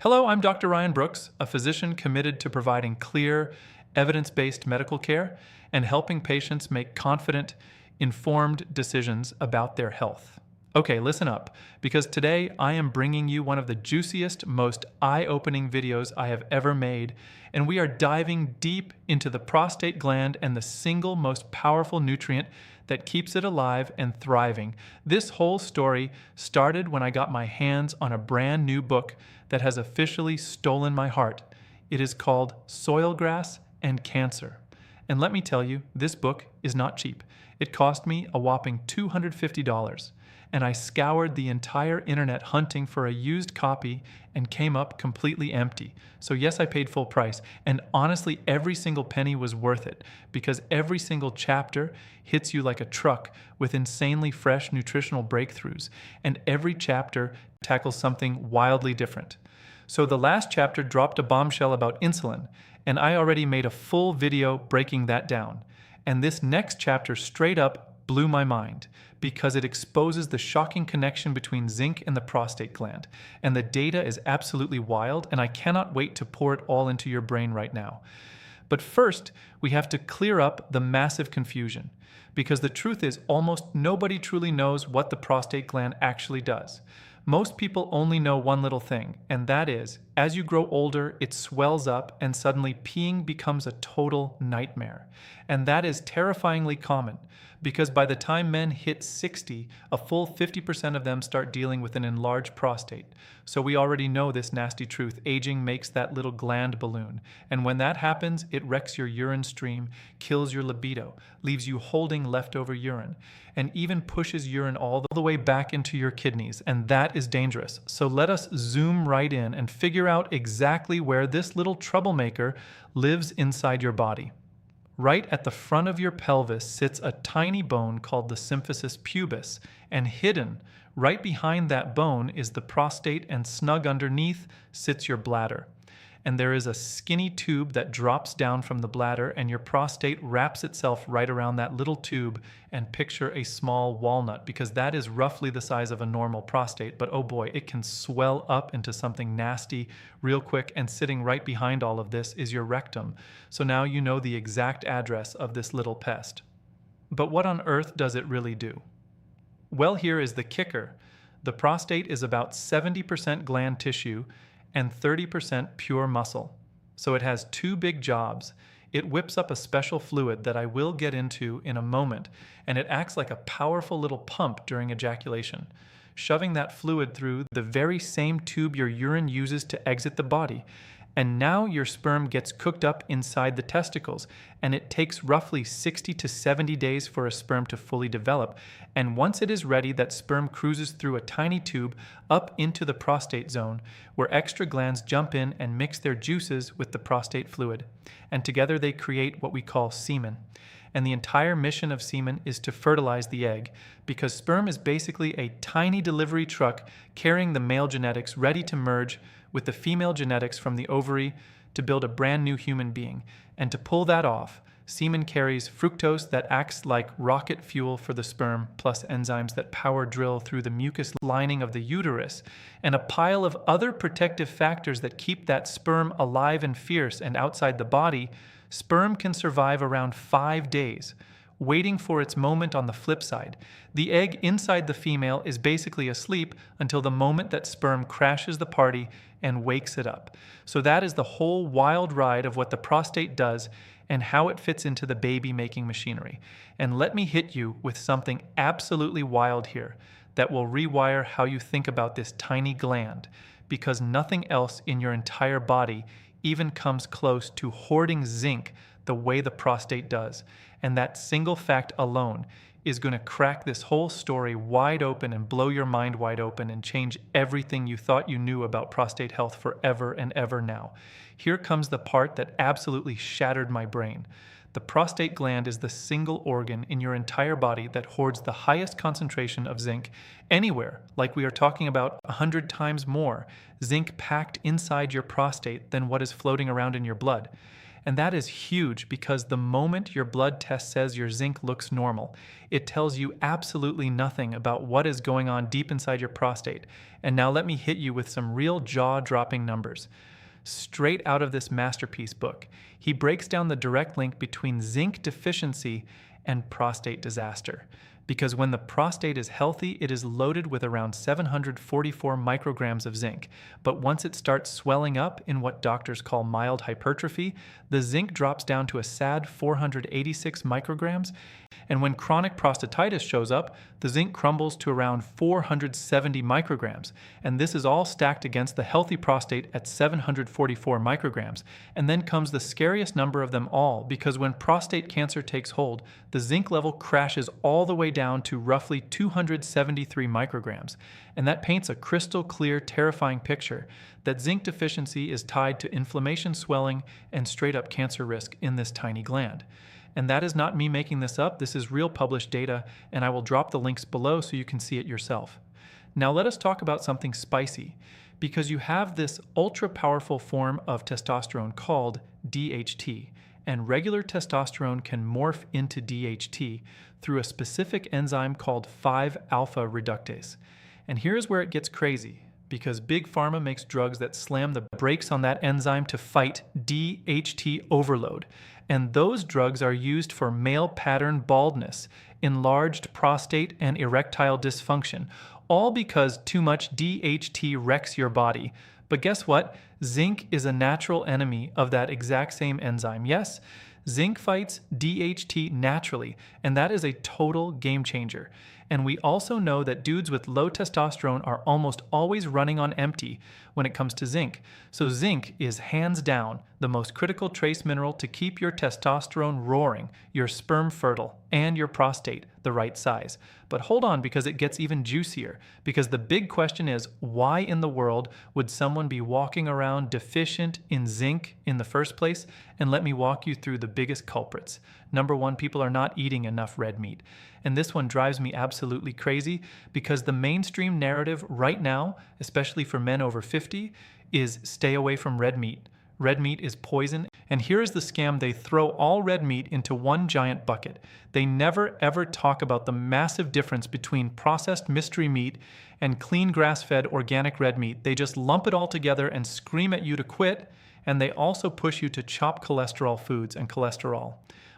Hello, I'm Dr. Ryan Brooks, a physician committed to providing clear, evidence-based medical care and helping patients make confident, informed decisions about their health. Okay, listen up, because today I am bringing you one of the juiciest, most eye-opening videos I have ever made, and we are diving deep into the prostate gland and the single most powerful nutrient that keeps it alive and thriving. This whole story started when I got my hands on a brand new book that has officially stolen my heart. It is called Soil Grass and Cancer. And let me tell you, this book is not cheap. It cost me a whopping $250, and I scoured the entire internet hunting for a used copy and came up completely empty. So yes, I paid full price, and honestly, every single penny was worth it because every single chapter hits you like a truck with insanely fresh nutritional breakthroughs, and every chapter tackles something wildly different. So the last chapter dropped a bombshell about insulin, and I already made a full video breaking that down. And this next chapter straight up blew my mind because it exposes the shocking connection between zinc and the prostate gland. And the data is absolutely wild, and I cannot wait to pour it all into your brain right now. But first, we have to clear up the massive confusion, because the truth is almost nobody truly knows what the prostate gland actually does. Most people only know one little thing, and that is, as you grow older, it swells up and suddenly peeing becomes a total nightmare. And that is terrifyingly common, because by the time men hit 60, a full 50% of them start dealing with an enlarged prostate. So we already know this nasty truth. Aging makes that little gland balloon. And when that happens, it wrecks your urine stream, kills your libido, leaves you holding leftover urine, and even pushes urine all the way back into your kidneys. And that is dangerous. So let us zoom right in and figure out exactly where this little troublemaker lives inside your body. Right at the front of your pelvis sits a tiny bone called the symphysis pubis, and hidden right behind that bone is the prostate, and snug underneath sits your bladder. And there is a skinny tube that drops down from the bladder, and your prostate wraps itself right around that little tube. And picture a small walnut, because that is roughly the size of a normal prostate, but oh boy, it can swell up into something nasty real quick, and sitting right behind all of this is your rectum. So now you know the exact address of this little pest. But what on earth does it really do? Well, here is the kicker. The prostate is about 70% gland tissue and 30% pure muscle. So it has two big jobs. It whips up a special fluid that I will get into in a moment, and it acts like a powerful little pump during ejaculation, shoving that fluid through the very same tube your urine uses to exit the body. And now your sperm gets cooked up inside the testicles, and it takes roughly 60 to 70 days for a sperm to fully develop. And once it is ready, that sperm cruises through a tiny tube up into the prostate zone, where extra glands jump in and mix their juices with the prostate fluid. And together they create what we call semen. And the entire mission of semen is to fertilize the egg, because sperm is basically a tiny delivery truck carrying the male genetics ready to merge with the female genetics from the ovary to build a brand new human being. And to pull that off, semen carries fructose that acts like rocket fuel for the sperm, plus enzymes that power drill through the mucus lining of the uterus, and a pile of other protective factors that keep that sperm alive and fierce. And outside the body, sperm can survive around 5 days, waiting for its moment on the flip side. The egg inside the female is basically asleep until the moment that sperm crashes the party and wakes it up. So that is the whole wild ride of what the prostate does and how it fits into the baby-making machinery. And let me hit you with something absolutely wild here that will rewire how you think about this tiny gland, because nothing else in your entire body even comes close to hoarding zinc the way the prostate does. And that single fact alone is going to crack this whole story wide open and blow your mind wide open and change everything you thought you knew about prostate health forever and ever now. Here comes the part that absolutely shattered my brain. The prostate gland is the single organ in your entire body that hoards the highest concentration of zinc anywhere, like we are talking about 100 times more zinc packed inside your prostate than what is floating around in your blood. And that is huge because the moment your blood test says your zinc looks normal, it tells you absolutely nothing about what is going on deep inside your prostate. And now let me hit you with some real jaw-dropping numbers. Straight out of this masterpiece book, he breaks down the direct link between zinc deficiency and prostate disaster. Because when the prostate is healthy, it is loaded with around 744 micrograms of zinc. But once it starts swelling up in what doctors call mild hypertrophy, the zinc drops down to a sad 486 micrograms. And when chronic prostatitis shows up, the zinc crumbles to around 470 micrograms. And this is all stacked against the healthy prostate at 744 micrograms. And then comes the scariest number of them all, because when prostate cancer takes hold, the zinc level crashes all the way down to roughly 273 micrograms. And that paints a crystal clear, terrifying picture that zinc deficiency is tied to inflammation, swelling, and straight up cancer risk in this tiny gland. And that is not me making this up. This is real published data, and I will drop the links below so you can see it yourself. Now let us talk about something spicy, because you have this ultra-powerful form of testosterone called DHT, and regular testosterone can morph into DHT through a specific enzyme called 5-alpha reductase. And here's where it gets crazy, because Big Pharma makes drugs that slam the brakes on that enzyme to fight DHT overload. And those drugs are used for male pattern baldness, enlarged prostate, and erectile dysfunction, all because too much DHT wrecks your body. But guess what? Zinc is a natural enemy of that exact same enzyme. Yes, zinc fights DHT naturally, and that is a total game changer. And we also know that dudes with low testosterone are almost always running on empty when it comes to zinc. So zinc is hands down the most critical trace mineral to keep your testosterone roaring, your sperm fertile, and your prostate the right size. But hold on, because it gets even juicier. Because the big question is, why in the world would someone be walking around deficient in zinc in the first place? And let me walk you through the biggest culprits. Number one, people are not eating enough red meat. And this one drives me absolutely crazy, because the mainstream narrative right now, especially for men over 50, is stay away from red meat. Red meat is poison. And here is the scam: they throw all red meat into one giant bucket. They never ever talk about the massive difference between processed mystery meat and clean grass-fed organic red meat. They just lump it all together and scream at you to quit. And they also push you to chop cholesterol foods and cholesterol.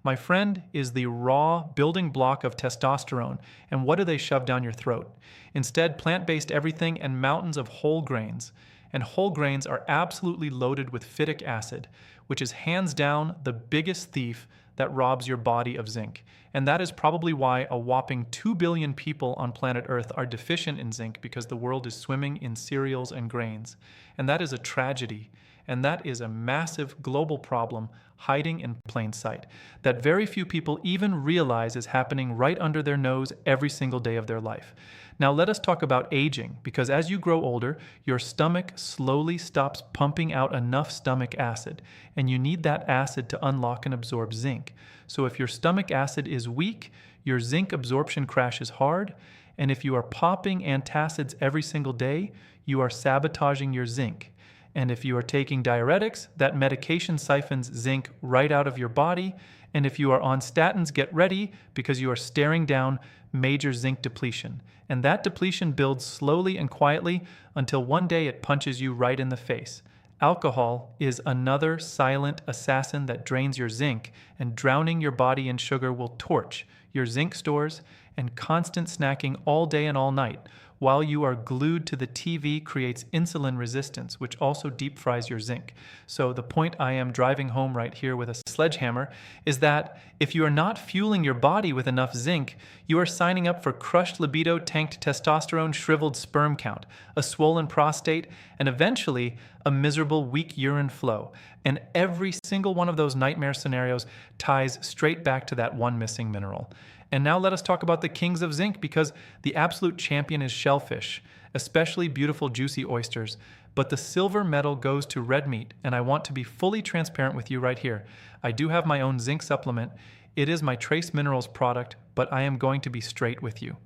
My friend, is the raw building block of testosterone. And what do they shove down your throat? Instead, plant-based everything and mountains of whole grains. And whole grains are absolutely loaded with phytic acid, which is hands down the biggest thief that robs your body of zinc. And that is probably why a whopping 2 billion people on planet Earth are deficient in zinc, because the world is swimming in cereals and grains. And that is a tragedy. And that is a massive global problem hiding in plain sight that very few people even realize is happening right under their nose every single day of their life. Now let us talk about aging, because as you grow older, your stomach slowly stops pumping out enough stomach acid, and you need that acid to unlock and absorb zinc. So if your stomach acid is weak, your zinc absorption crashes hard, and if you are popping antacids every single day, you are sabotaging your zinc. And if you are taking diuretics, that medication siphons zinc right out of your body. And if you are on statins, get ready, because you are staring down major zinc depletion. And that depletion builds slowly and quietly until one day it punches you right in the face. Alcohol is another silent assassin that drains your zinc, and drowning your body in sugar will torch your zinc stores, and constant snacking all day and all night while you are glued to the TV creates insulin resistance, which also deep fries your zinc. So the point I am driving home right here with a sledgehammer is that if you are not fueling your body with enough zinc, you are signing up for crushed libido, tanked testosterone, shriveled sperm count, a swollen prostate, and eventually a miserable weak urine flow. And every single one of those nightmare scenarios ties straight back to that one missing mineral. And now let us talk about the kings of zinc, because the absolute champion is shellfish, especially beautiful juicy oysters. But the silver medal goes to red meat, and I want to be fully transparent with you right here. I do have my own zinc supplement. It is my trace minerals product, but I am going to be straight with you.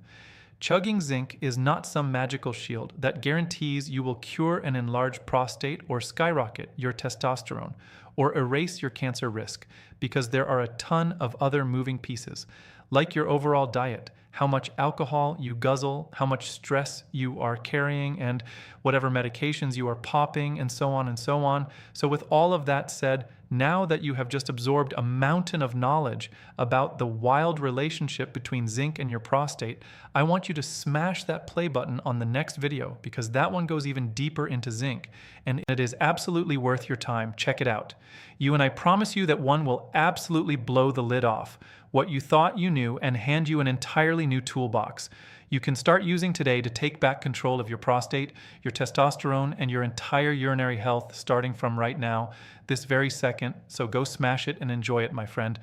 Chugging zinc is not some magical shield that guarantees you will cure an enlarged prostate or skyrocket your testosterone or erase your cancer risk, because there are a ton of other moving pieces, like your overall diet, how much alcohol you guzzle, how much stress you are carrying, and whatever medications you are popping, and so on and so on. So with all of that said, now that you have just absorbed a mountain of knowledge about the wild relationship between zinc and your prostate, I want you to smash that play button on the next video, because that one goes even deeper into zinc, and it is absolutely worth your time. Check it out. And I promise you that one will absolutely blow the lid off what you thought you knew and hand you an entirely new toolbox you can start using today to take back control of your prostate, your testosterone, and your entire urinary health starting from right now, this very second. So go smash it and enjoy it, my friend.